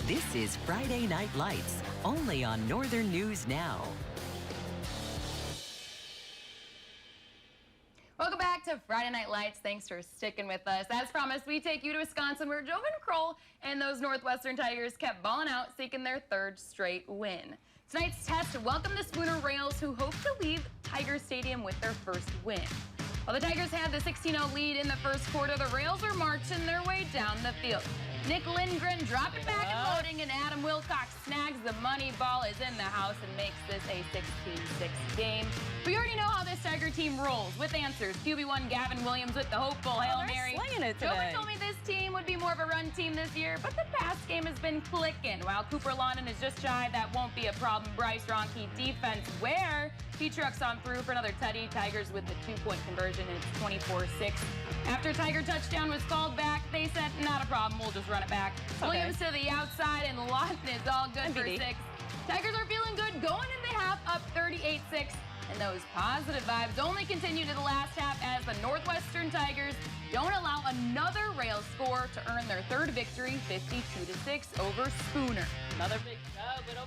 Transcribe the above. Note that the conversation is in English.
This is Friday Night Lights, only on Northern News Now. Welcome back to Friday Night Lights. Thanks for sticking with us. As promised, we take you to Wisconsin, where Jovan Kroll and those Northwestern Tigers kept balling out, seeking their third straight win. Tonight's test welcomed the Spooner Rails, who hope to leave Tiger Stadium with their first win. While the Tigers had the 16-0 lead in the first quarter, the Rails are marching their way down the field. Nick Lindgren dropped it back and loading, and Adam Wilcox snags the money. Ball is in the house and makes this a 16-6 game. We already know how this Tiger team rolls with answers. QB1 Gavin Williams with the hopeful Hail Mary. Slinging it today. Jovan told me this team would be more of a run team this year, but the pass game has been clicking. While Cooper London is just shy, that won't be a problem. Bryce Ronke defense, where he trucks on through for another tutty. Tigers with the 2-point conversion, and it's 24-6. After Tiger touchdown was called back, they said, not a problem, we'll just run it back. Okay. Williams to the outside, and Lawton is all good for 6. Tigers are feeling good, going into half up 38-6. And those positive vibes only continue to the last half as the Northwestern Tigers don't allow another Rail score to earn their third victory, 52-6 over Spooner. Another big but over.